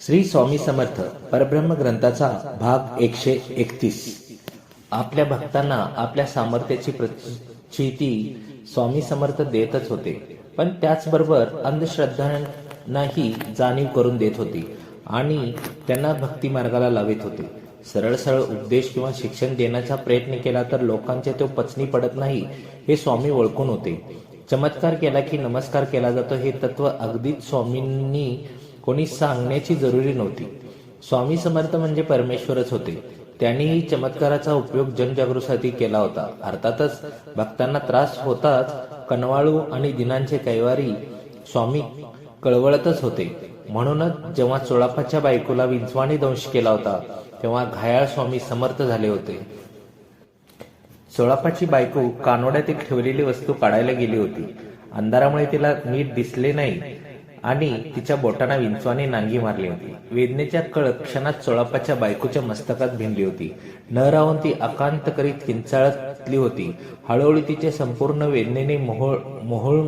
श्री स्वामी समर्थ परब्रह्म ग्रंथाचा भाग 131। आपल्या भक्तांना आपल्या सामर्थ्याची प्रचिती स्वामी समर्थ देतच होते, पण त्याचबरोबर अंधश्रद्धांनाही जाणीव करून देत होते आणि त्यांना भक्ती मार्गाला लावित होते। सरळ सरळ उपदेश किंवा शिक्षण देण्याचा प्रयत्न केला तर लोकांच्या तो पचनी पडत नाही हे स्वामी ओळखून होते। चमत्कार केला की नमस्कार केला जातो हे तत्व अगदीच स्वामींनी कोणी सांगण्याची जरुरी नव्हती। स्वामी समर्थ म्हणजे परमेश्वरच होते। त्यांनीही चमत्काराचा उपयोग जनजागृतीसाठी केला होता। अर्थातच भक्तांना त्रास होताच कनवाळू आणि दिनांचे कैवारी स्वामी कळवळतच होते। म्हणूनच जेव्हा चोळापाच्या बायकोला विंचवाने दंश केला होता तेव्हा घायाळ स्वामी समर्थ झाले होते। चोळापाची बायको कानोड्यात ठेवलेली वस्तू काढायला गेली होती। अंधारामुळे तिला नीट दिसले नाही आणि तिच्या बोटांना विंचवाने नांगी मारली होती। वेदनेच्या क्षणात चोळापाच्या बायकोच्या मस्तकात भिनली होती। न राहून ती अकांत करीत किंचाळतली होती। हळूहळू तिचे संपूर्ण वेदनेने मोहोळ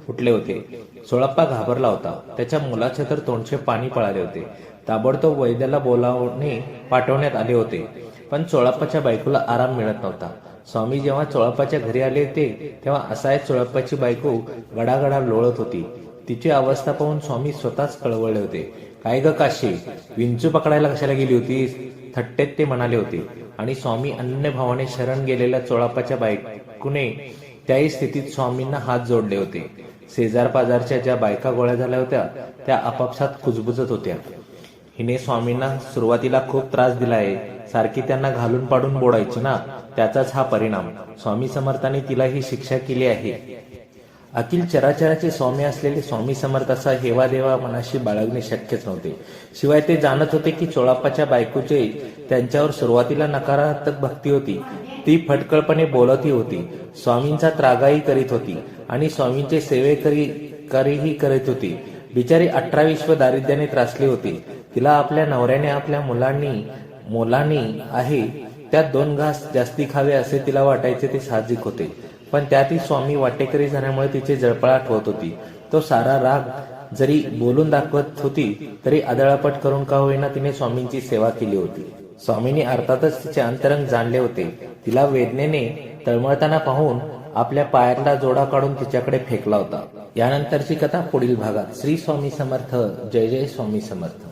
उठले होते। चोळाप्पा घाबरला होता। त्याच्या मुलाचे तर तोंडचे पाणी पळाले होते। ताबडतोब वैद्याला बोलावणे पाठवण्यात आले होते, पण चोळाप्पाच्या बायकोला आराम मिळत नव्हता। स्वामी जेव्हा चोळाप्पाच्या घरी आले होते तेव्हा असहाय चोळाप्पाची बायको गडागडा लोळत होती। तिची अवस्था पाहून स्वामी स्वतःच कळवळले होते। काय ग काशी, विंचू पकडायला कशाला गेली होतीस? थट्टेत ते म्हणाले होते। आणि स्वामी अनन्य भावाने शरण गेलेल्या चोळाप्पाच्या बायकोने त्याही स्थितीत स्वामींना हात जोडले होते। शेजार पाजारच्या ज्या बायका गोळ्या झाल्या होत्या त्या आपापसात कुजबुजत होत्या। हिने स्वामींना सुरुवातीला खूप त्रास दिला आहे, सारखी त्यांना घालून पाडून बोडायची ना, त्याचाच हा परिणाम। स्वामी समर्थांनी तिला ही शिक्षा केली आहे। अखिल चराचराचे स्वामी असलेले स्वामी समर्थ असा हेवा देवा मनाशी बाळगणे शक्यच नव्हते। शिवाय ते जाणत होते की चोळाप्पाच्या बायकोचे त्यांच्यावर सुरुवातीला नकारात्मक भक्ती होती, ती फटकळपणे बोलतही होती, स्वामींचा त्रागाही करीत होती आणि स्वामींचे सेवेकरीही करीत होती। बिचारी 18 दारिद्र्याने त्रासली होती। तिला आपल्या नवऱ्याने आपल्या मुलांनी आहे त्यात 2 घास जास्ती खावे असे तिला वाटायचे, ते साहजिक होते। पण त्यातही स्वामी वाटेकरी झाल्यामुळे तिचे जळपळाट होत होती। तो सारा राग जरी बोलून दाखवत होती तरी आदळापट करून का होईना तिने स्वामींची सेवा केली होती। स्वामींनी अर्थातच तिचे अंतरंग जाणले होते। तिला वेदनेने तळमळताना पाहून आपल्या पायातला जोडा काढून तिच्याकडे फेकला होता। यानंतरची कथा पुढील भागात। श्री स्वामी समर्थ। जय जय स्वामी समर्थ।